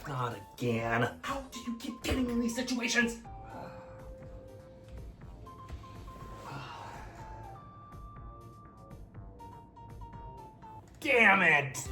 Not again. How do you keep getting in these situations? Damn it!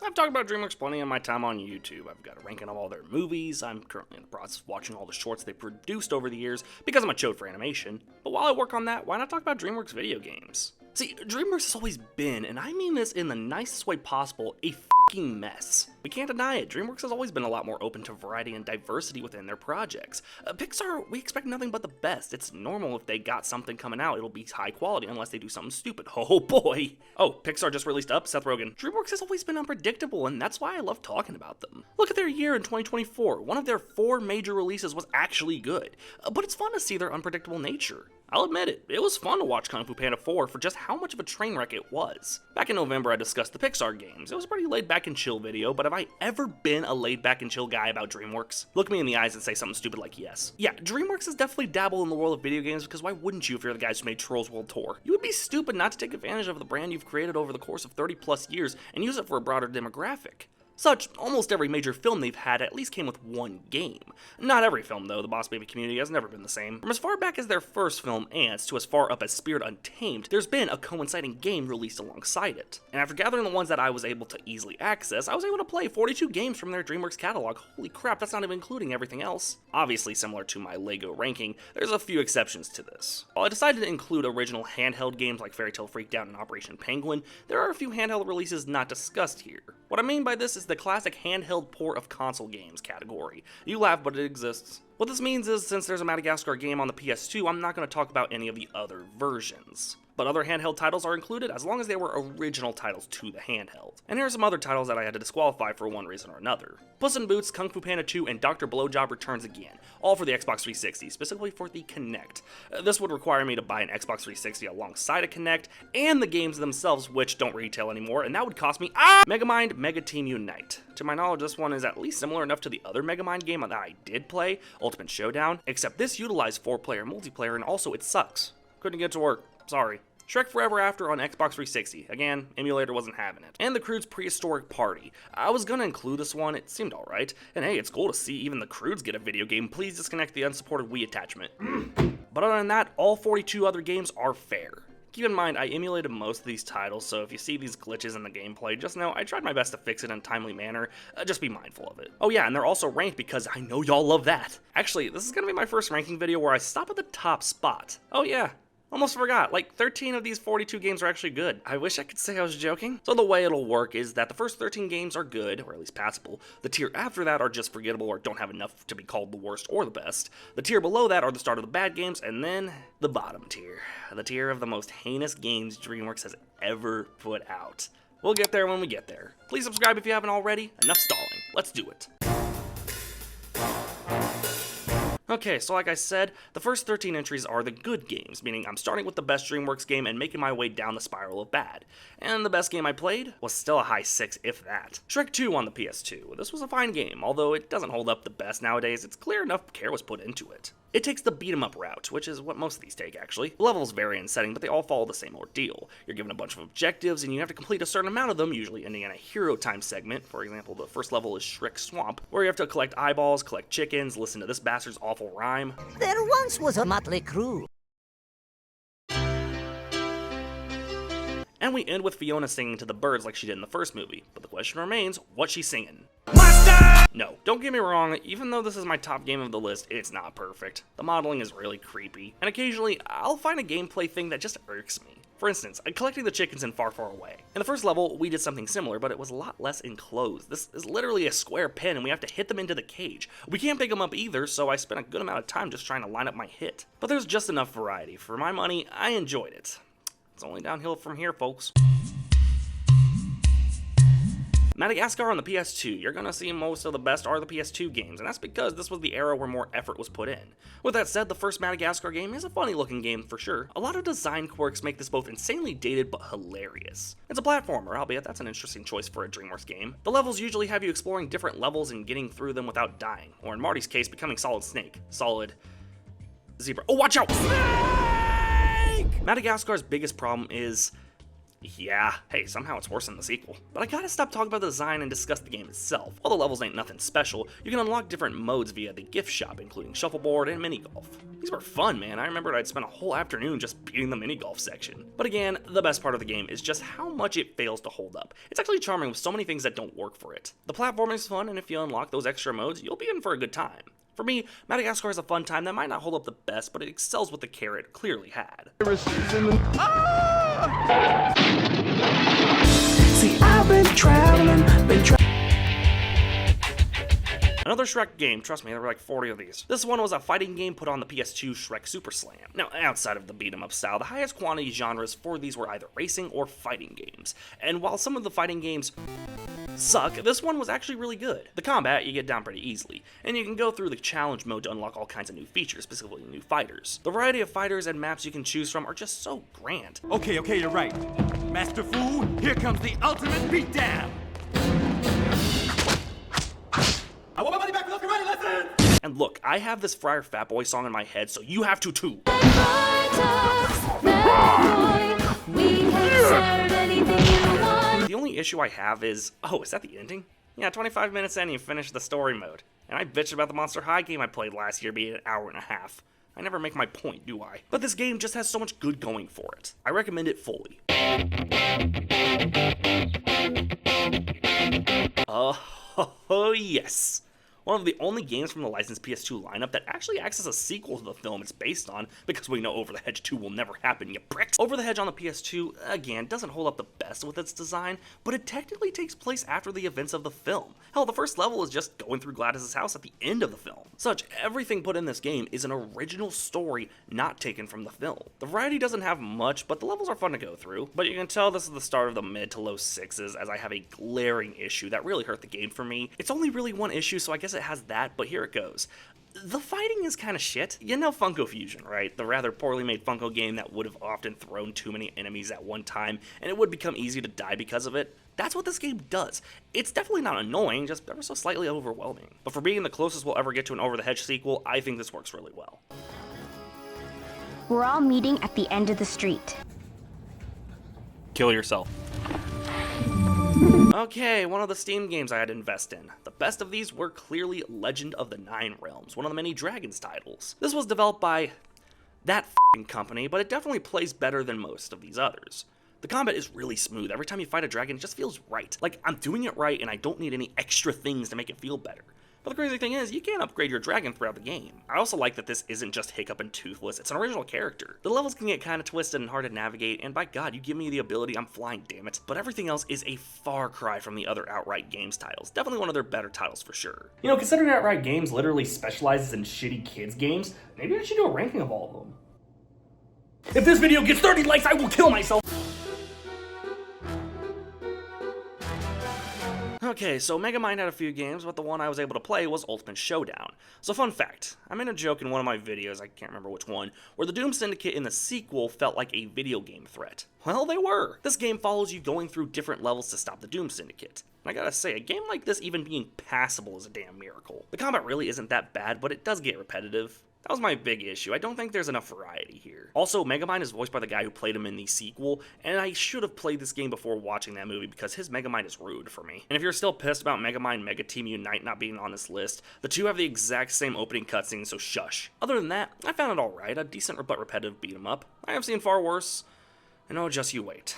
I've talked about Dreamworks plenty in my time on YouTube. I've got a ranking of all their movies. I'm currently in the process of watching all the shorts they produced over the years because I'm a chode for animation. But while I work on that, why not talk about Dreamworks video games? See, Dreamworks has always been, and I mean this in the nicest way possible, a f***ing mess. We can't deny it, Dreamworks has always been a lot more open to variety and diversity within their projects. Pixar, we expect nothing but the best. It's normal if they got something coming out, it'll be high quality unless they do something stupid. Oh boy! Oh, Pixar just released Up, Seth Rogen. Dreamworks has always been unpredictable, and that's why I love talking about them. Look at their year in 2024. One of their 4 major releases was actually good, but it's fun to see their unpredictable nature. I'll admit it, it was fun to watch Kung Fu Panda 4 for just how much of a train wreck it was. Back in November, I discussed the Pixar games. It was a pretty laid back and chill video, but have I ever been a laid back and chill guy about DreamWorks? Look me in the eyes and say something stupid like yes. Yeah, DreamWorks has definitely dabbled in the world of video games because why wouldn't you if you're the guys who made Trolls World Tour? You would be stupid not to take advantage of the brand you've created over the course of 30 plus years and use it for a broader demographic. Such, almost every major film they've had at least came with one game. Not every film though, the Boss Baby community has never been the same. From as far back as their first film, Ants, to as far up as Spirit Untamed, there's been a coinciding game released alongside it. And after gathering the ones that I was able to easily access, I was able to play 42 games from their DreamWorks catalog. Holy crap, that's not even including everything else. Obviously similar to my LEGO ranking, there's a few exceptions to this. While I decided to include original handheld games like Fairy Tale Freakdown and Operation Penguin, there are a few handheld releases not discussed here. What I mean by this is the classic handheld port of console games category. You laugh, but it exists. What this means is, since there's a Madagascar game on the PS2, I'm not going to talk about any of the other versions. But other handheld titles are included as long as they were original titles to the handheld. And here are some other titles that I had to disqualify for one reason or another. Puss in Boots, Kung Fu Panda 2, and Dr. Blowjob returns again, all for the Xbox 360, specifically for the Kinect. This would require me to buy an Xbox 360 alongside a Kinect, and the games themselves, which don't retail anymore, and that would cost me Megamind Mega Team Unite. To my knowledge, this one is at least similar enough to the other Megamind game that I did play, Ultimate Showdown, except this utilized 4-player multiplayer and also it sucks. Couldn't get to work, sorry. Shrek Forever After on Xbox 360. Again, emulator wasn't having it. And The Croods Prehistoric Party. I was gonna include this one, it seemed alright. And hey, it's cool to see even the Croods get a video game. Please disconnect the unsupported Wii attachment. But other than that, all 42 other games are fair. Keep in mind, I emulated most of these titles, so if you see these glitches in the gameplay, just know I tried my best to fix it in a timely manner. Just be mindful of it. Oh yeah, and they're also ranked because I know y'all love that. Actually, this is gonna be my first ranking video where I stop at the top spot. Oh yeah. Almost forgot, like 13 of these 42 games are actually good. I wish I could say I was joking. So the way it'll work is that the first 13 games are good, or at least passable. The tier after that are just forgettable or don't have enough to be called the worst or the best. The tier below that are the start of the bad games, and then the bottom tier. The tier of the most heinous games DreamWorks has ever put out. We'll get there when we get there. Please subscribe if you haven't already. Enough stalling. Let's do it. Okay, so like I said, the first 13 entries are the good games, meaning I'm starting with the best DreamWorks game and making my way down the spiral of bad. And the best game I played was still a high 6, if that. Shrek 2 on the PS2. This was a fine game, although it doesn't hold up the best nowadays, it's clear enough care was put into it. It takes the beat-em-up route, which is what most of these take, actually. The levels vary in setting, but they all follow the same ordeal. You're given a bunch of objectives, and you have to complete a certain amount of them, usually ending in a hero time segment. For example, the first level is Shrek Swamp, where you have to collect eyeballs, collect chickens, listen to this bastard's awful rhyme. There once was a motley crew. And we end with Fiona singing to the birds like she did in the first movie. But the question remains, what's she singing? No, don't get me wrong, even though this is my top game of the list, it's not perfect. The modeling is really creepy, and occasionally, I'll find a gameplay thing that just irks me. For instance, collecting the chickens in Far, Far Away. In the first level, we did something similar, but it was a lot less enclosed. This is literally a square pen, and we have to hit them into the cage. We can't pick them up either, so I spent a good amount of time just trying to line up my hit. But there's just enough variety. For my money, I enjoyed it. It's only downhill from here, folks. Madagascar on the PS2, you're gonna see most of the best are the PS2 games, and that's because this was the era where more effort was put in. With that said, the first Madagascar game is a funny looking game for sure. A lot of design quirks make this both insanely dated but hilarious. It's a platformer, albeit that's an interesting choice for a DreamWorks game. The levels usually have you exploring different levels and getting through them without dying, or in Marty's case, becoming Solid Snake. Solid Zebra. Oh, watch out! Snake! Madagascar's biggest problem is, yeah, hey, somehow it's worse than the sequel. But I gotta stop talking about the design and discuss the game itself. While the levels ain't nothing special, you can unlock different modes via the gift shop, including shuffleboard and mini golf. These were fun, man. I remembered I'd spent a whole afternoon just beating the mini golf section. But again, the best part of the game is just how much it fails to hold up. It's actually charming with so many things that don't work for it. The platforming is fun, and if you unlock those extra modes, you'll be in for a good time. For me, Madagascar is a fun time that might not hold up the best, but it excels with the care it clearly had. See, I've been traveling, Another Shrek game, trust me, there were like 40 of these. This one was a fighting game put on the PS2 Shrek Super Slam. Now, outside of the beat-em-up style, the highest quantity genres for these were either racing or fighting games. And while some of the fighting games suck, this one was actually really good. The combat you get down pretty easily, and you can go through the challenge mode to unlock all kinds of new features, specifically new fighters. The variety of fighters and maps you can choose from are just so grand. Okay, you're right. Master Fu, here comes the ultimate beatdown! I want my money back for those karate lessons! And look, I have this Friar Fat Boy song in my head, so you have to too. The only issue I have is, oh, is that the ending? Yeah, 25 minutes in, you finish the story mode. And I bitched about the Monster High game I played last year being an hour and a half. I never make my point, do I? But this game just has so much good going for it. I recommend it fully. Oh yes! One of the only games from the licensed PS2 lineup that actually acts as a sequel to the film it's based on, because we know Over the Hedge 2 will never happen, you pricks. Over the Hedge on the PS2, again, doesn't hold up the best with its design, but it technically takes place after the events of the film. Hell, the first level is just going through Gladys's house at the end of the film. Such, everything put in this game is an original story not taken from the film. The variety doesn't have much, but the levels are fun to go through, but you can tell this is the start of the mid to low 6s, as I have a glaring issue that really hurt the game for me. It's only really one issue, so I guess it has that, but here it goes. The fighting is kind of shit. You know Funko Fusion, right? The rather poorly made Funko game that would have often thrown too many enemies at one time, and it would become easy to die because of it. That's what this game does. It's definitely not annoying, just ever so slightly overwhelming. But for being the closest we'll ever get to an Over the Hedge sequel, I think this works really well. We're all meeting at the end of the street. Kill yourself. Okay, one of the Steam games I had to invest in. The best of these were clearly Legend of the Nine Realms, one of the many Dragons titles. This was developed by that f***ing company, but it definitely plays better than most of these others. The combat is really smooth. Every time you fight a dragon, it just feels right. Like, I'm doing it right and I don't need any extra things to make it feel better. But the crazy thing is, you can upgrade your dragon throughout the game. I also like that this isn't just Hiccup and Toothless, it's an original character. The levels can get kind of twisted and hard to navigate, and by God, you give me the ability, I'm flying, damn it. But everything else is a far cry from the other Outright Games titles. Definitely one of their better titles for sure. You know, considering Outright Games literally specializes in shitty kids games, maybe I should do a ranking of all of them. If this video gets 30 likes, I will kill myself! Okay, so Megamind had a few games, but the one I was able to play was Ultimate Showdown. So fun fact, I made a joke in one of my videos, I can't remember which one, where the Doom Syndicate in the sequel felt like a video game threat. Well, they were. This game follows you going through different levels to stop the Doom Syndicate. And I gotta say, a game like this even being passable is a damn miracle. The combat really isn't that bad, but it does get repetitive. That was my big issue. I don't think there's enough variety here. Also, Megamind is voiced by the guy who played him in the sequel, and I should have played this game before watching that movie because his Megamind is rude for me. And if you're still pissed about Megamind Mega Team Unite not being on this list, the two have the exact same opening cutscene, so shush. Other than that, I found it alright, a decent but repetitive beat 'em up. I have seen far worse, and oh, just you wait.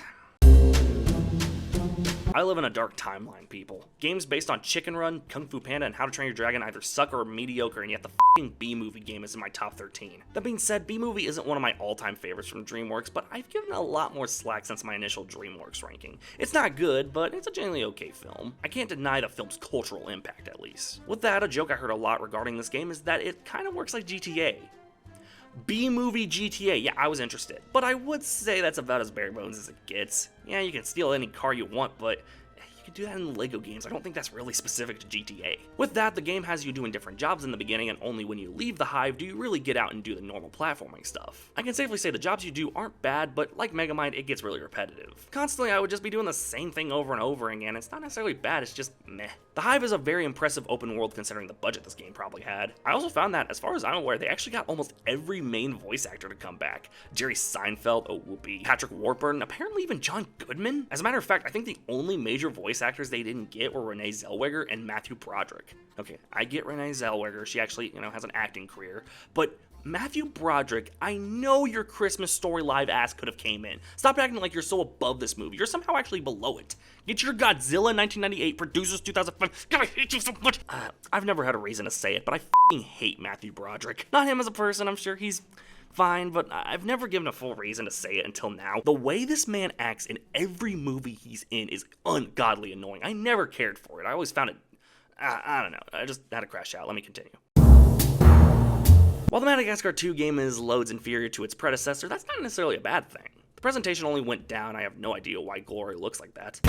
I live in a dark timeline, people. Games based on Chicken Run, Kung Fu Panda, and How to Train Your Dragon either suck or are mediocre, and yet the f***ing B-Movie game is in my top 13. That being said, B-Movie isn't one of my all-time favorites from DreamWorks, but I've given it a lot more slack since my initial DreamWorks ranking. It's not good, but it's a genuinely okay film. I can't deny the film's cultural impact, at least. With that, a joke I heard a lot regarding this game is that it kind of works like GTA. B-Movie GTA, yeah, I was interested. But I would say that's about as bare bones as it gets. Yeah, you can steal any car you want, but you can do that in LEGO games. I don't think that's really specific to GTA. With that, the game has you doing different jobs in the beginning, and only when you leave the hive do you really get out and do the normal platforming stuff. I can safely say the jobs you do aren't bad, but like Megamind, it gets really repetitive. Constantly, I would just be doing the same thing over and over again. It's not necessarily bad, it's just meh. The hive is a very impressive open world considering the budget this game probably had. I also found that, as far as I'm aware, they actually got almost every main voice actor to come back. Jerry Seinfeld, oh whoopee, Patrick Warburton, apparently even John Goodman. As a matter of fact, I think the only major voice actors they didn't get were Renee Zellweger and Matthew Broderick. Okay, I get Renee Zellweger, she actually, has an acting career, but Matthew Broderick, I know your Christmas Story live ass could have came in. Stop acting like you're so above this movie. You're somehow actually below it. Get your Godzilla 1998, producers 2005. God, I hate you so much. I've never had a reason to say it, but I f***ing hate Matthew Broderick. Not him as a person, I'm sure he's fine, but I've never given a full reason to say it until now. The way this man acts in every movie he's in is ungodly annoying. I never cared for it. I always found it, I don't know. I just had to crash out. Let me continue. While the Madagascar 2 game is loads inferior to its predecessor, that's not necessarily a bad thing. The presentation only went down. I have no idea why Glory looks like that.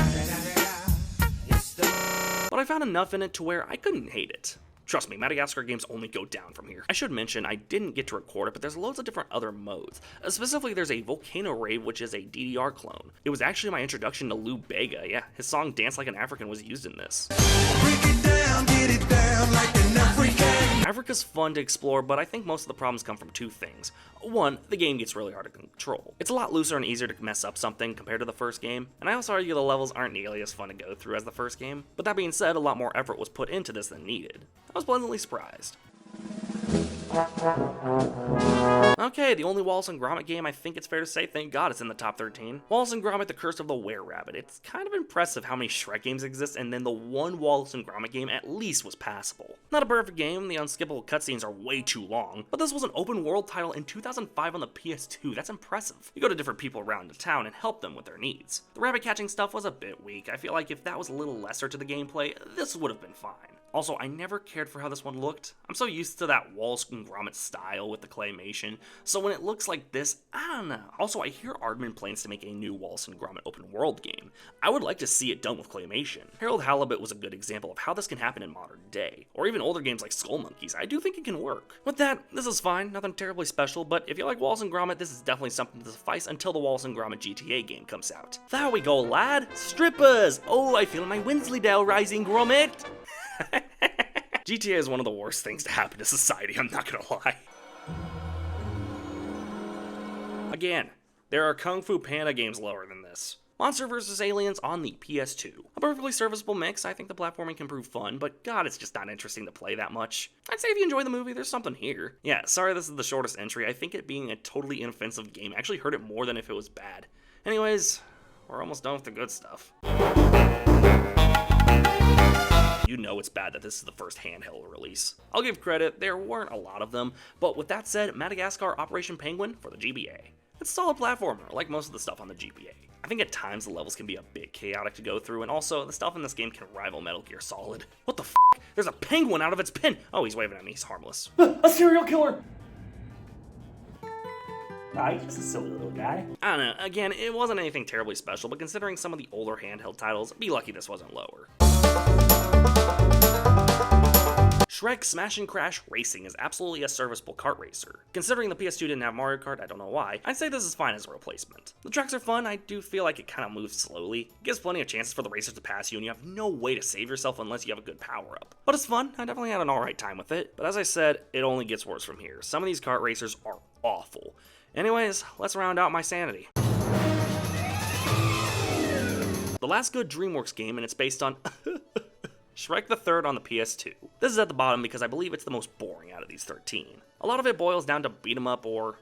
But I found enough in it to where I couldn't hate it. Trust me, Madagascar games only go down from here. I should mention, I didn't get to record it, but there's loads of different other modes. Specifically, there's a Volcano Rave, which is a DDR clone. It was actually my introduction to Lou Bega. Yeah, his song Dance Like an African was used in this. Get it down like an African. Africa's fun to explore, but I think most of the problems come from two things. One, the game gets really hard to control. It's a lot looser and easier to mess up something compared to the first game, and I also argue the levels aren't nearly as fun to go through as the first game. But that being said, a lot more effort was put into this than needed. I was pleasantly surprised. Okay, the only Wallace and Gromit game I think it's fair to say, thank God it's in the top 13. Wallace and Gromit: The Curse of the Were-Rabbit. It's kind of impressive how many Shrek games exist, and then the one Wallace and Gromit game at least was passable. Not a perfect game, the unskippable cutscenes are way too long, but this was an open world title in 2005 on the PS2, that's impressive. You go to different people around the town and help them with their needs. The rabbit catching stuff was a bit weak. I feel like if that was a little lesser to the gameplay, this would have been fine. Also, I never cared for how this one looked. I'm so used to that Wallace and Gromit style with the claymation, so when it looks like this, I don't know. Also, I hear Aardman plans to make a new Wallace and Gromit open world game. I would like to see it done with claymation. Harold Halibut was a good example of how this can happen in modern day, or even older games like Skull Monkeys. I do think it can work. With that, this is fine, nothing terribly special, but if you like Wallace and Gromit, this is definitely something to suffice until the Wallace and Gromit GTA game comes out. There we go, lad! Strippers! Oh, I feel my Wensleydale rising, Gromit! GTA is one of the worst things to happen to society, I'm not gonna lie. Again, there are Kung Fu Panda games lower than this. Monster vs. Aliens on the PS2. A perfectly serviceable mix. I think the platforming can prove fun, but God, it's just not interesting to play that much. I'd say if you enjoy the movie, there's something here. Yeah, sorry this is the shortest entry. I think it being a totally inoffensive game actually hurt it more than if it was bad. Anyways, we're almost done with the good stuff. You know it's bad that this is the first handheld release. I'll give credit, there weren't a lot of them, but with that said, Madagascar Operation Penguin for the GBA. It's a solid platformer, like most of the stuff on the GBA. I think at times the levels can be a bit chaotic to go through, and also, the stuff in this game can rival Metal Gear Solid. What the f***? There's a penguin out of its pen! Oh, he's waving at me, he's harmless. A serial killer! He's a silly little guy. I don't know, again, it wasn't anything terribly special, but considering some of the older handheld titles, be lucky this wasn't lower. Shrek Smash and Crash Racing is absolutely a serviceable kart racer. Considering the PS2 didn't have Mario Kart, I don't know why, I'd say this is fine as a replacement. The tracks are fun, I do feel like it kind of moves slowly. It gives plenty of chances for the racers to pass you, and you have no way to save yourself unless you have a good power-up. But it's fun, I definitely had an alright time with it, but as I said, it only gets worse from here. Some of these kart racers are awful. Anyways, let's round out my sanity. The last good DreamWorks game, and it's based on Shrek the Third on the PS2. This is at the bottom because I believe it's the most boring out of these 13. A lot of it boils down to beat 'em up or...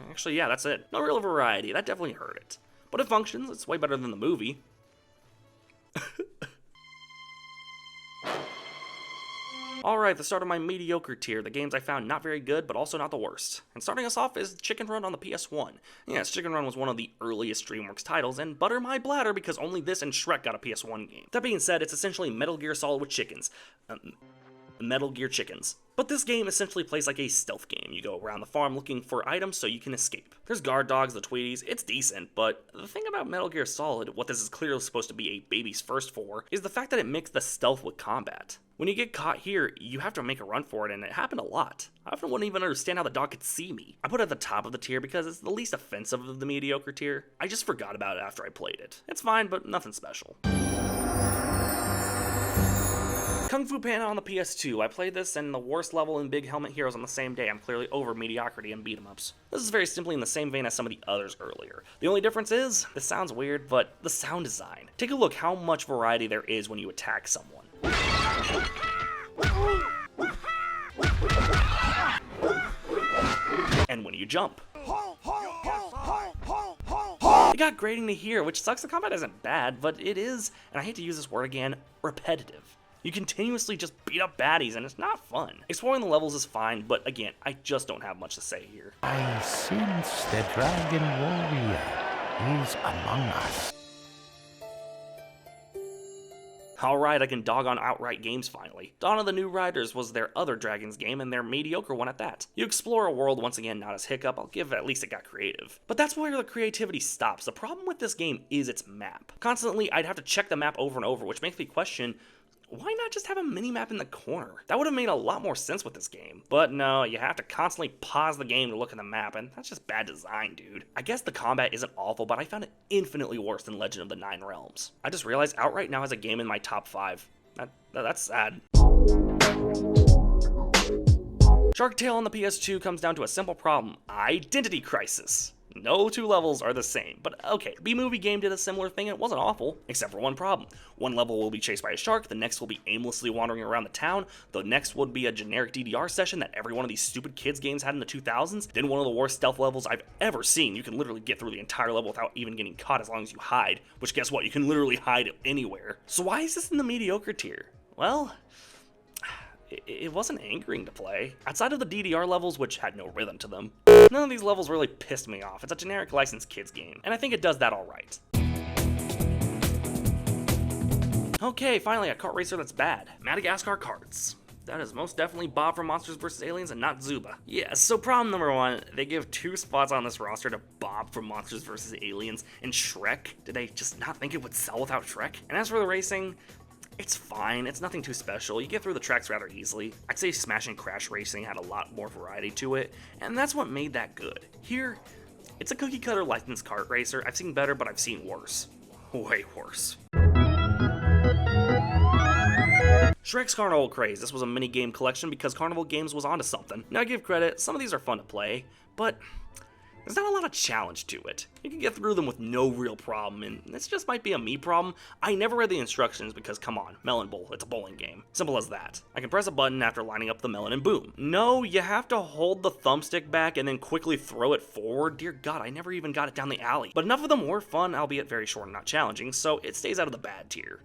Actually, yeah, that's it. No real variety, that definitely hurt it. But it functions, it's way better than the movie. Alright, the start of my mediocre tier, the games I found not very good, but also not the worst. And starting us off is Chicken Run on the PS1. Yes, Chicken Run was one of the earliest DreamWorks titles, and butter my bladder because only this and Shrek got a PS1 game. That being said, it's essentially Metal Gear Solid with chickens. Metal Gear Chickens. But this game essentially plays like a stealth game. You go around the farm looking for items so you can escape. There's guard dogs, the Tweeties, it's decent, but the thing about Metal Gear Solid, what this is clearly supposed to be a baby's first for, is the fact that it mixed the stealth with combat. When you get caught here, you have to make a run for it, and it happened a lot. I often wouldn't even understand how the dog could see me. I put it at the top of the tier because it's the least offensive of the mediocre tier. I just forgot about it after I played it. It's fine, but nothing special. Kung Fu Panda on the PS2. I played this and the worst level in Big Helmet Heroes on the same day. I'm clearly over mediocrity and beat-em-ups. This is very simply in the same vein as some of the others earlier. The only difference is, this sounds weird, but the sound design. Take a look how much variety there is when you attack someone. And when you jump. It got grating to hear, which sucks. The combat isn't bad, but it is, and I hate to use this word again, repetitive. You continuously just beat up baddies, and it's not fun. Exploring the levels is fine, but again, I just don't have much to say here. I sense the dragon warrior is among us. Alright, I can dog on Outright Games finally. Dawn of the New Riders was their other Dragons game, and their mediocre one at that. You explore a world, once again, not as Hiccup. I'll give it, at least it got creative. But that's where the creativity stops. The problem with this game is its map. Constantly, I'd have to check the map over and over, which makes me question, why not just have a mini-map in the corner? That would have made a lot more sense with this game. But no, you have to constantly pause the game to look at the map, and that's just bad design, dude. I guess the combat isn't awful, but I found it infinitely worse than Legend of the Nine Realms. I just realized Outright now has a game in my top 5. That's sad. Shark Tale on the PS2 comes down to a simple problem: identity crisis. No two levels are the same, but okay, B-Movie game did a similar thing and it wasn't awful, except for one problem. One level will be chased by a shark, the next will be aimlessly wandering around the town, the next would be a generic DDR session that every one of these stupid kids games had in the 2000s, then one of the worst stealth levels I've ever seen. You can literally get through the entire level without even getting caught as long as you hide, which guess what, you can literally hide anywhere. So why is this in the mediocre tier? Well, it wasn't angering to play. Outside of the DDR levels, which had no rhythm to them, none of these levels really pissed me off. It's a generic licensed kids game, and I think it does that alright. Okay, finally a kart racer that's bad. Madagascar Karts. That is most definitely Bob from Monsters vs. Aliens and not Zuba. Yeah, so problem number 1, they give 2 spots on this roster to Bob from Monsters vs. Aliens and Shrek. Did they just not think it would sell without Shrek? And as for the racing, it's fine, it's nothing too special. You get through the tracks rather easily. I'd say Smash and Crash Racing had a lot more variety to it, and that's what made that good. Here, it's a cookie cutter licensed kart racer. I've seen better, but I've seen worse. Way worse. Shrek's Carnival Craze. This was a mini game collection because Carnival Games was onto something. Now I give credit, some of these are fun to play, but there's not a lot of challenge to it. You can get through them with no real problem, and this just might be a me problem. I never read the instructions because, come on, Melon Bowl, it's a bowling game. Simple as that. I can press a button after lining up the melon and boom. No, you have to hold the thumbstick back and then quickly throw it forward. Dear God, I never even got it down the alley. But enough of them were fun, albeit very short and not challenging, so it stays out of the bad tier.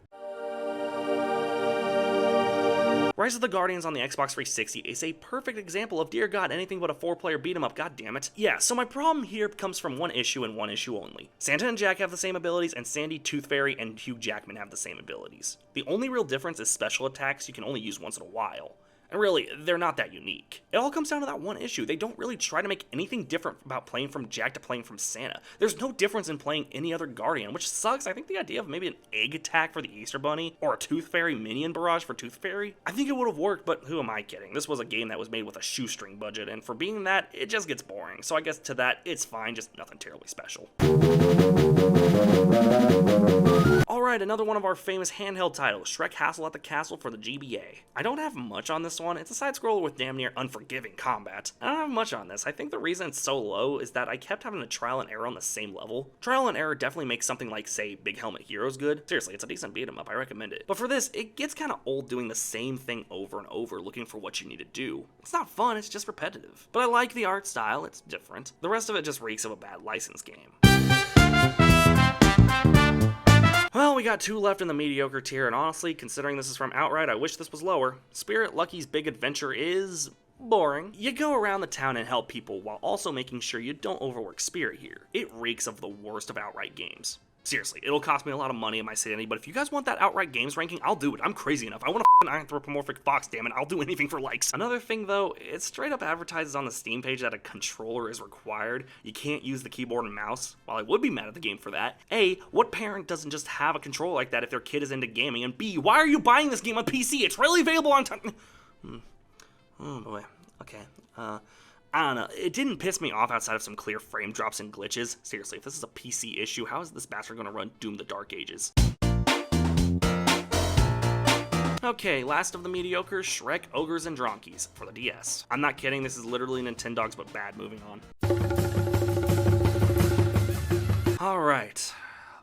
Rise of the Guardians on the Xbox 360 is a perfect example of, dear God, anything but a 4-player beat 'em up, god damn it. Yeah, so my problem here comes from one issue and one issue only. Santa and Jack have the same abilities, and Sandy, Tooth Fairy, and Hugh Jackman have the same abilities. The only real difference is special attacks you can only use once in a while. And really, they're not that unique. It all comes down to that one issue. They don't really try to make anything different about playing from Jack to playing from Santa. There's no difference in playing any other Guardian, which sucks. I think the idea of maybe an egg attack for the Easter Bunny, or a Tooth Fairy minion barrage for Tooth Fairy, I think it would have worked, but who am I kidding? This was a game that was made with a shoestring budget, and for being that, it just gets boring. So I guess to that, it's fine, just nothing terribly special. Alright, another one of our famous handheld titles, Shrek Hassle at the Castle for the GBA. I don't have much on this one. It's a side-scroller with damn near unforgiving combat. I don't have much on this. I think the reason it's so low is that I kept having to trial and error on the same level. Trial and error definitely makes something like, say, Big Helmet Heroes good. Seriously, it's a decent beat 'em up, I recommend it. But for this, it gets kinda old doing the same thing over and over, looking for what you need to do. It's not fun, it's just repetitive. But I like the art style, it's different. The rest of it just reeks of a bad license game. Well, we got 2 left in the mediocre tier, and honestly, considering this is from Outright, I wish this was lower. Spirit Lucky's Big Adventure is boring. You go around the town and help people while also making sure you don't overwork Spirit here. It reeks of the worst of Outright games. Seriously, it'll cost me a lot of money in my sanity, but if you guys want that outright games ranking, I'll do it. I'm crazy enough. I want an anthropomorphic fox, damn it. I'll do anything for likes. Another thing though, it straight up advertises on the Steam page that a controller is required. You can't use the keyboard and mouse. While I would be mad at the game for that, A, what parent doesn't just have a controller like that if their kid is into gaming? And B, why are you buying this game on PC? It's readily available on time. Oh boy. Okay. I don't know, it didn't piss me off outside of some clear frame drops and glitches. Seriously, if this is a PC issue, how is this bastard gonna run Doom the Dark Ages? Okay, last of the mediocre, Shrek, Ogres, and Dronkies for the DS. I'm not kidding, this is literally Nintendogs but bad. Moving on. Alright,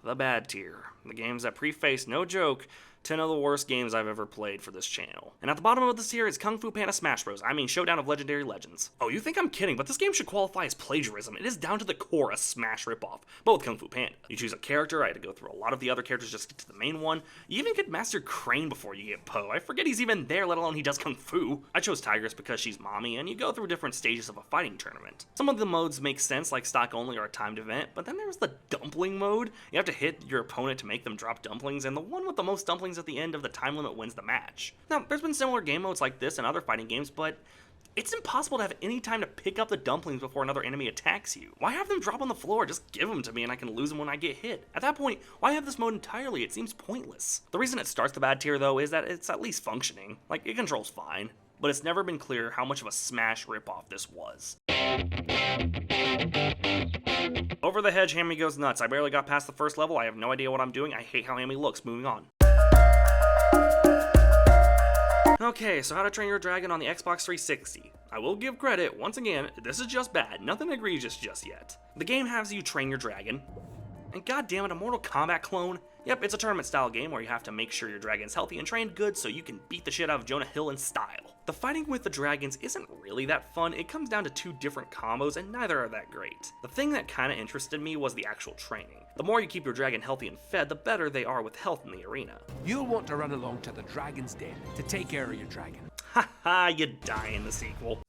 the bad tier. The games that preface, no joke, 10 of the worst games I've ever played for this channel. And at the bottom of this tier is Kung Fu Panda Smash Bros. I mean Showdown of Legendary Legends. Oh, you think I'm kidding, but this game should qualify as plagiarism. It is down to the core a Smash ripoff, but with Kung Fu Panda. You choose a character, I had to go through a lot of the other characters just to get to the main one. You even get Master Crane before you get Po. I forget he's even there, let alone he does Kung Fu. I chose Tigress because she's mommy, and you go through different stages of a fighting tournament. Some of the modes make sense, like stock only or a timed event, but then there's the dumpling mode. You have to hit your opponent to make them drop dumplings, and the one with the most dumplings at the end of the time limit wins the match. Now, there's been similar game modes like this in other fighting games, but it's impossible to have any time to pick up the dumplings before another enemy attacks you. Why have them drop on the floor? Just give them to me and I can lose them when I get hit. At that point, why have this mode entirely? It seems pointless. The reason it starts the bad tier though is that it's at least functioning. Like, it controls fine, but it's never been clear how much of a Smash ripoff this was. Over the hedge, Hammy goes nuts. I barely got past the first level. I have no idea what I'm doing. I hate how Hammy looks. Moving on. Okay, so How to Train Your Dragon on the Xbox 360. I will give credit, once again, this is just bad, nothing egregious just yet. The game has you train your dragon, and goddammit, a Mortal Kombat clone? Yep, it's a tournament style game where you have to make sure your dragon's healthy and trained good so you can beat the shit out of Jonah Hill in style. The fighting with the dragons isn't really that fun, it comes down to two different combos and neither are that great. The thing that kinda interested me was the actual training. The more you keep your dragon healthy and fed, the better they are with health in the arena. You'll want to run along to the dragon's den to take care of your dragon. Haha, you die in the sequel.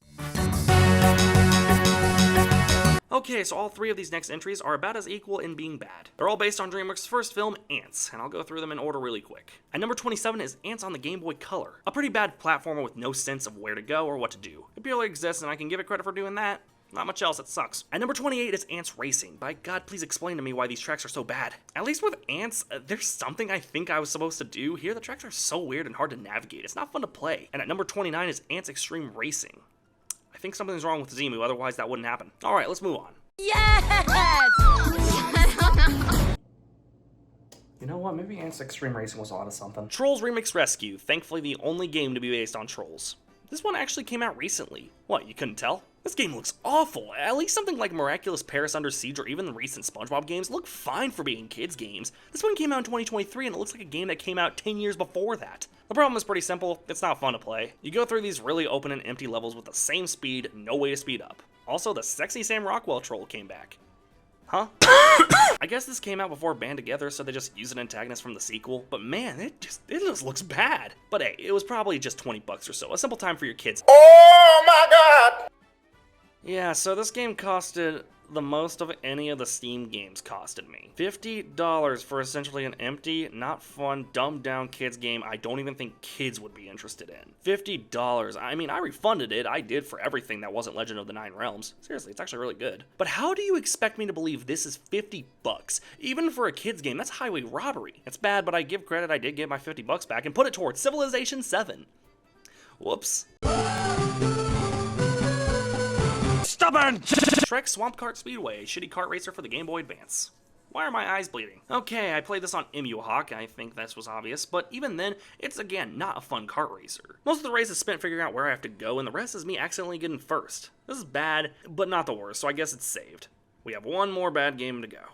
Okay, so all three of these next entries are about as equal in being bad. They're all based on DreamWorks' first film, Ants, and I'll go through them in order really quick. At number 27 is Ants on the Game Boy Color, a pretty bad platformer with no sense of where to go or what to do. It barely exists and I can give it credit for doing that. Not much else, it sucks. At number 28 is Ants Racing. By God, please explain to me why these tracks are so bad. At least with Ants, there's something I think I was supposed to do. Here, the tracks are so weird and hard to navigate. It's not fun to play. And at number 29 is Ants Extreme Racing. I think something's wrong with Zemu, otherwise that wouldn't happen. Alright, let's move on. Yes! You know what? Maybe Ants Extreme Racing was a lot of something. Trolls Remix Rescue, thankfully the only game to be based on Trolls. This one actually came out recently. What, you couldn't tell? This game looks awful. At least something like Miraculous Paris Under Siege or even the recent SpongeBob games look fine for being kids games. This one came out in 2023 and it looks like a game that came out 10 years before that. The problem is pretty simple, it's not fun to play. You go through these really open and empty levels with the same speed, no way to speed up. Also, the sexy Sam Rockwell troll came back. Huh? I guess this came out before Band Together, so they just used an antagonist from the sequel, but man, it just looks bad. But hey, it was probably just 20 bucks or so, a simple time for your kids. Oh my god! Yeah, so this game costed the most of any of the Steam games costed me. $50 for essentially an empty, not fun, dumbed down kids game I don't even think kids would be interested in. $50. I mean, I refunded it. I did for everything that wasn't Legend of the Nine Realms. Seriously, it's actually really good. But how do you expect me to believe this is 50 bucks? Even for a kids game, that's highway robbery. It's bad, but I give credit, I did get my 50 bucks back and put it towards Civilization 7. Whoops. Stubborn! Shrek Swamp Kart Speedway, a shitty kart racer for the Game Boy Advance. Why are my eyes bleeding? Okay, I played this on Emuhawk, I think this was obvious, but even then, it's again not a fun kart racer. Most of the race is spent figuring out where I have to go, and the rest is me accidentally getting first. This is bad, but not the worst, so I guess it's saved. We have one more bad game to go.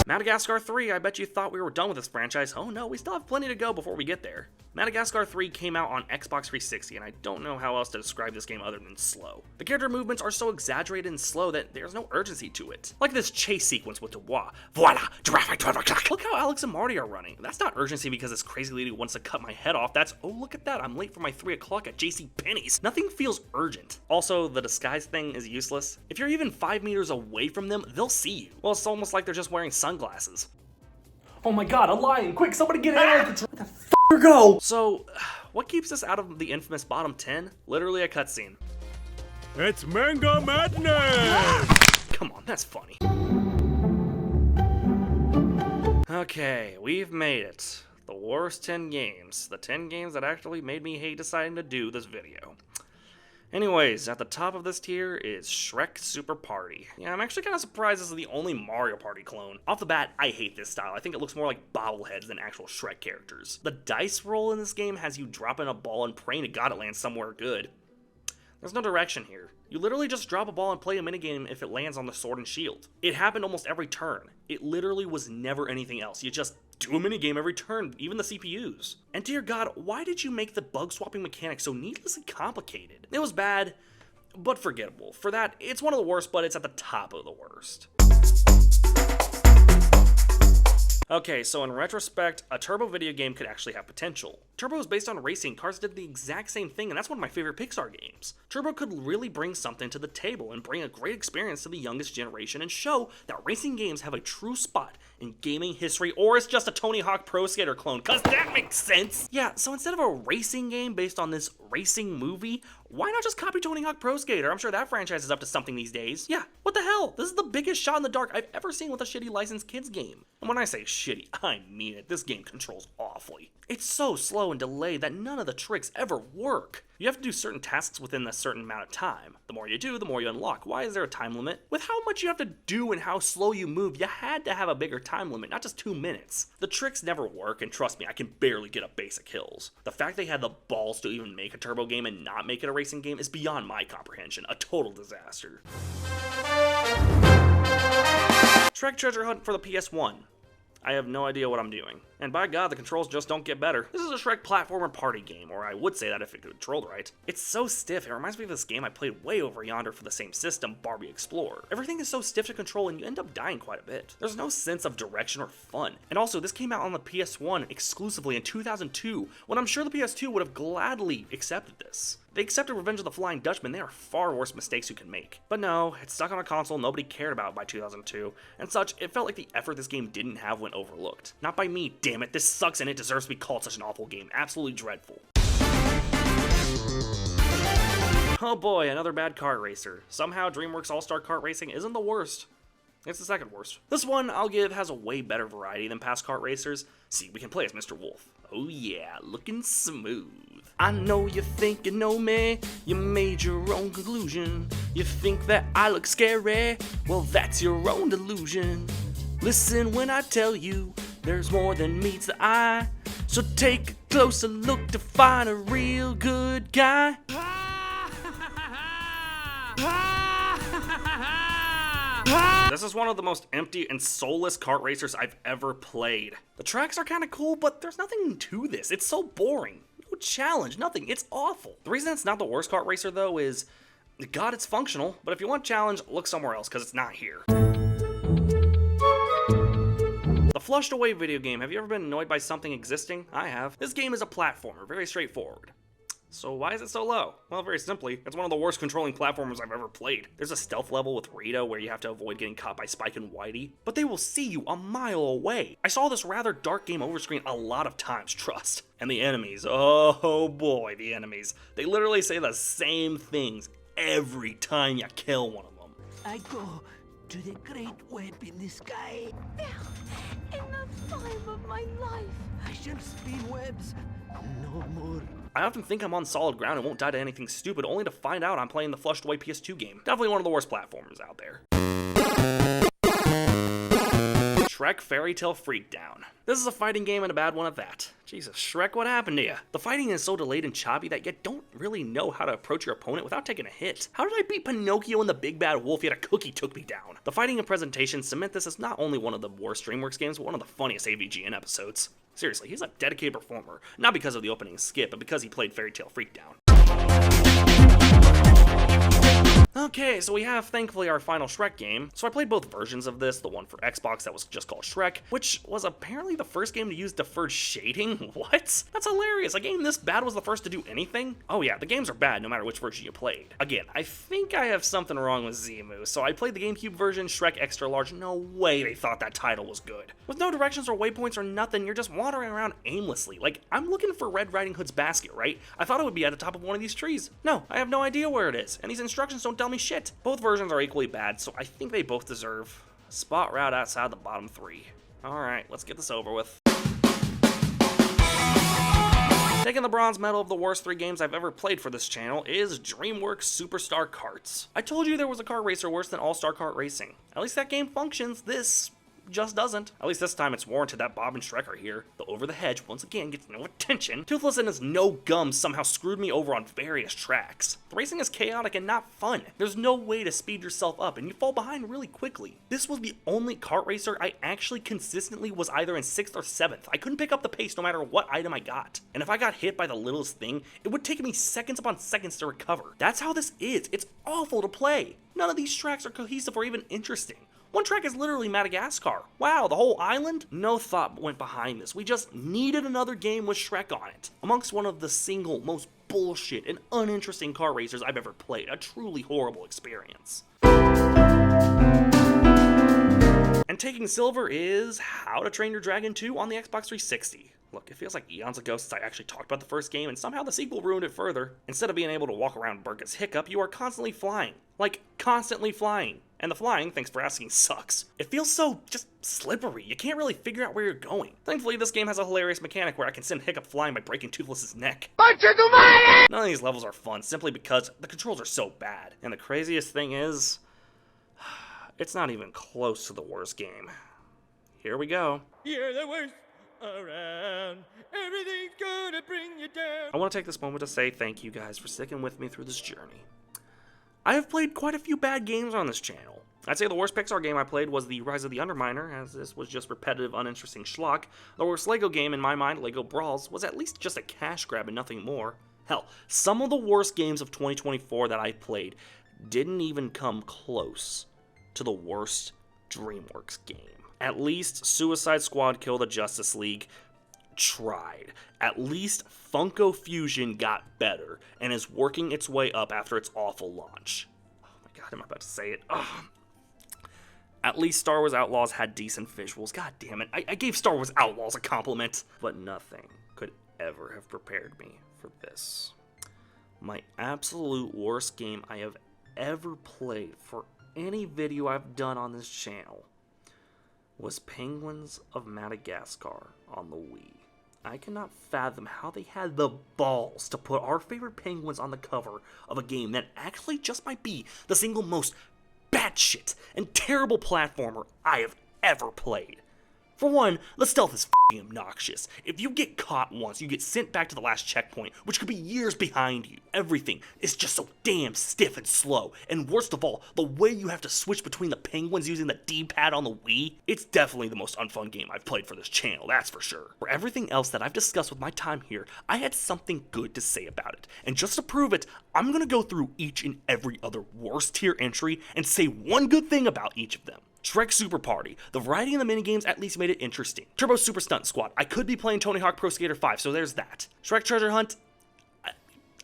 Madagascar 3, I bet you thought we were done with this franchise. Oh no, we still have plenty to go before we get there. Madagascar 3 came out on Xbox 360, and I don't know how else to describe this game other than slow. The character movements are so exaggerated and slow that there's no urgency to it. Like this chase sequence with Dubois. Voila! Traffic 12 o'clock! Look how Alex and Marty are running. That's not urgency because this crazy lady wants to cut my head off. That's, oh look at that, I'm late for my 3 o'clock at JCPenney's. Nothing feels urgent. Also, the disguise thing is useless. If you're even 5 meters away from them, they'll see you. Well, it's almost like they're just wearing sunglasses. Oh my god, a lion! Quick, somebody get out of control! Where the f*** go? So, what keeps us out of the infamous bottom 10? Literally a cutscene. It's Manga Madness! Come on, that's funny. Okay, we've made it. The worst 10 games. The 10 games that actually made me hate deciding to do this video. Anyways, at the top of this tier is Shrek Super Party. Yeah, I'm actually kind of surprised this is the only Mario Party clone. Off the bat, I hate this style. I think it looks more like bobbleheads than actual Shrek characters. The dice roll in this game has you dropping a ball and praying to God it lands somewhere good. There's no direction here. You literally just drop a ball and play a minigame if it lands on the sword and shield. It happened almost every turn. It literally was never anything else. You just do a minigame every turn, even the CPUs. And dear God, why did you make the bug swapping mechanic so needlessly complicated? It was bad, but forgettable. For that, it's one of the worst, but it's at the top of the worst. Okay, so in retrospect, a Turbo video game could actually have potential. Turbo is based on racing. Cars did the exact same thing, and that's one of my favorite Pixar games. Turbo could really bring something to the table and bring a great experience to the youngest generation and show that racing games have a true spot in gaming history, or it's just a Tony Hawk Pro Skater clone, cause that makes sense! Yeah, so instead of a racing game based on this racing movie, why not just copy Tony Hawk Pro Skater? I'm sure that franchise is up to something these days. Yeah, what the hell? This is the biggest shot in the dark I've ever seen with a shitty licensed kids game. And when I say shitty, I mean it. This game controls awfully. It's so slow and delayed that none of the tricks ever work. You have to do certain tasks within a certain amount of time. The more you do, the more you unlock. Why is there a time limit? With how much you have to do and how slow you move, you had to have a bigger time limit, not just 2 minutes. The tricks never work, and trust me, I can barely get up basic hills. The fact they had the balls to even make a Turbo game and not make it a racing game is beyond my comprehension. A total disaster. Shrek Treasure Hunt for the PS1. I have no idea what I'm doing. And by God, the controls just don't get better. This is a Shrek platformer party game, or I would say that if it controlled right. It's so stiff, it reminds me of this game I played way over yonder for the same system, Barbie Explorer. Everything is so stiff to control and you end up dying quite a bit. There's no sense of direction or fun. And also, this came out on the PS1 exclusively in 2002, when I'm sure the PS2 would have gladly accepted this. They accepted Revenge of the Flying Dutchman. They are far worse mistakes you can make. But no, it's stuck on a console nobody cared about by 2002, and such, it felt like the effort this game didn't have went overlooked. Not by me, damn it, this sucks and it deserves to be called such an awful game. Absolutely dreadful. Oh boy, another bad kart racer. Somehow DreamWorks All-Star Kart Racing isn't the worst. It's the second worst. This one, I'll give, has a way better variety than past kart racers. See, we can play as Mr. Wolf. Oh yeah, looking smooth. I know you think you know me, you made your own conclusion. You think that I look scary, well that's your own delusion. Listen when I tell you, there's more than meets the eye. So take a closer look to find a real good guy. This is one of the most empty and soulless kart racers I've ever played. The tracks are kind of cool, but there's nothing to this. It's so boring. No challenge, nothing. It's awful. The reason it's not the worst kart racer, though, is, God, it's functional. But if you want challenge, look somewhere else, because it's not here. The flushed away video game. Have you ever been annoyed by something existing? I have. This game is a platformer, very straightforward. So why is it so low? Well, very simply, it's one of the worst controlling platformers I've ever played. There's a stealth level with Rita where you have to avoid getting caught by Spike and Whitey, but they will see you a mile away. I saw this rather dark game over screen a lot of times, trust. And the enemies, oh boy, the enemies. They literally say the same things every time you kill one of them. I go to the great web in the sky. In the time of my life, I shall spin webs no more. I often think I'm on solid ground and won't die to anything stupid, only to find out I'm playing the flushed away PS2 game. Definitely one of the worst platformers out there. Shrek Fairy Tale Freakdown. This is a fighting game and a bad one at that. Jesus, Shrek, what happened to you? The fighting is so delayed and choppy that you don't really know how to approach your opponent without taking a hit. How did I beat Pinocchio and the Big Bad Wolf yet a cookie took me down? The fighting and presentation cement this as not only one of the worst DreamWorks games, but one of the funniest AVGN episodes. Seriously, he's a dedicated performer, not because of the opening skit, but because he played Fairy Tale Freakdown. Okay, so we have, thankfully, our final Shrek game. So I played both versions of this, the one for Xbox that was just called Shrek, which was apparently the first game to use deferred shading. What? That's hilarious. A game this bad was the first to do anything? Oh yeah, the games are bad no matter which version you played. Again, I think I have something wrong with Zemu, so I played the GameCube version, Shrek Extra Large. No way they thought that title was good. With no directions or waypoints or nothing, you're just wandering around aimlessly. Like, I'm looking for Red Riding Hood's basket, right? I thought it would be at the top of one of these trees. No, I have no idea where it is, and these instructions don't tell me shit. Both versions are equally bad, so I think they both deserve a spot right outside the bottom three. Alright, let's get this over with. Taking the bronze medal of the worst 3 games I've ever played for this channel is DreamWorks Superstar Karts. I told you there was a kart racer worse than All-Star Kart Racing. At least that game functions. This just doesn't. At least this time it's warranted that Bob and Shrek are here. The Over the Hedge once again gets no attention. Toothless and his no gums somehow screwed me over on various tracks. The racing is chaotic and not fun. There's no way to speed yourself up and you fall behind really quickly. This was the only kart racer I actually consistently was either in 6th or 7th. I couldn't pick up the pace no matter what item I got. And if I got hit by the littlest thing, it would take me seconds upon seconds to recover. That's how this is. It's awful to play. None of these tracks are cohesive or even interesting. One track is literally Madagascar. Wow, the whole island? No thought went behind this. We just needed another game with Shrek on it. Amongst one of the single most bullshit and uninteresting car racers I've ever played. A truly horrible experience. And taking silver is How to Train Your Dragon 2 on the Xbox 360. Look, it feels like eons ago since I actually talked about the first game, and somehow the sequel ruined it further. Instead of being able to walk around Burga's Hiccup, you are constantly flying. Like, constantly flying. And the flying, thanks for asking, sucks. It feels so just slippery. You can't really figure out where you're going. Thankfully, this game has a hilarious mechanic where I can send Hiccup flying by breaking Toothless's neck. None of these levels are fun simply because the controls are so bad. And the craziest thing is, it's not even close to the worst game. Here we go. You're the worst around. Everything's gonna bring you down. I want to take this moment to say thank you guys for sticking with me through this journey. I have played quite a few bad games on this channel. I'd say the worst Pixar game I played was the Rise of the Underminer, as this was just repetitive, uninteresting schlock. The worst LEGO game in my mind, LEGO Brawls, was at least just a cash grab and nothing more. Hell, some of the worst games of 2024 that I played didn't even come close to the worst DreamWorks game. At least Suicide Squad Kill the Justice League tried. At least Funko Fusion got better and is working its way up after its awful launch. Oh my god, I'm about to say it. Ugh. At least Star Wars Outlaws had decent visuals. God damn it. I gave Star Wars Outlaws a compliment. But nothing could ever have prepared me for this. My absolute worst game I have ever played for any video I've done on this channel was Penguins of Madagascar on the Wii. I cannot fathom how they had the balls to put our favorite penguins on the cover of a game that actually just might be the single most batshit and terrible platformer I have ever played. For one, the stealth is f***ing obnoxious. If you get caught once, you get sent back to the last checkpoint, which could be years behind you. Everything is just so damn stiff and slow. And worst of all, the way you have to switch between the penguins using the D-pad on the Wii, it's definitely the most unfun game I've played for this channel, that's for sure. For everything else that I've discussed with my time here, I had something good to say about it. And just to prove it, I'm gonna go through each and every other worst tier entry and say one good thing about each of them. Shrek Super Party. The variety in the minigames at least made it interesting. Turbo Super Stunt Squad. I could be playing Tony Hawk Pro Skater 5, so there's that. Shrek Treasure Hunt.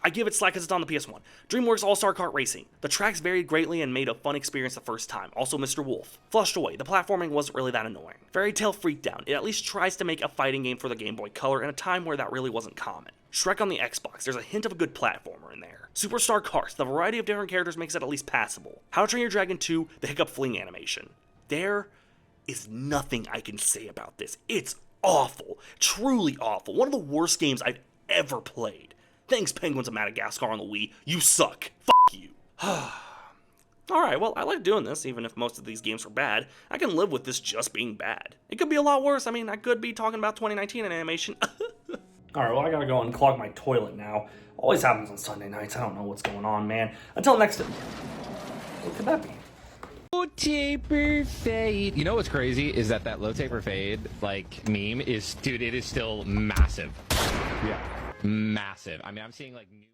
I give it slack because it's on the PS1. DreamWorks All-Star Kart Racing. The tracks varied greatly and made a fun experience the first time. Also Mr. Wolf. Flushed Away. The platforming wasn't really that annoying. Fairy Tale Freakdown. It at least tries to make a fighting game for the Game Boy Color in a time where that really wasn't common. Shrek on the Xbox. There's a hint of a good platformer in there. Superstar Karts. The variety of different characters makes it at least passable. How to Train Your Dragon 2. The Hiccup Fling animation. There is nothing I can say about this. It's awful. Truly awful. One of the worst games I've ever played. Thanks, Penguins of Madagascar on the Wii. You suck. F*** you. Alright, well, I like doing this, even if most of these games are bad. I can live with this just being bad. It could be a lot worse. I mean, I could be talking about 2019 in animation. Alright, well, I gotta go unclog my toilet now. Always happens on Sunday nights. I don't know what's going on, man. Until next time. What could that be? Low taper fade. You know what's crazy is that low taper fade, like, meme is, dude, it is still massive. Yeah. Massive. I mean, I'm seeing, like, new...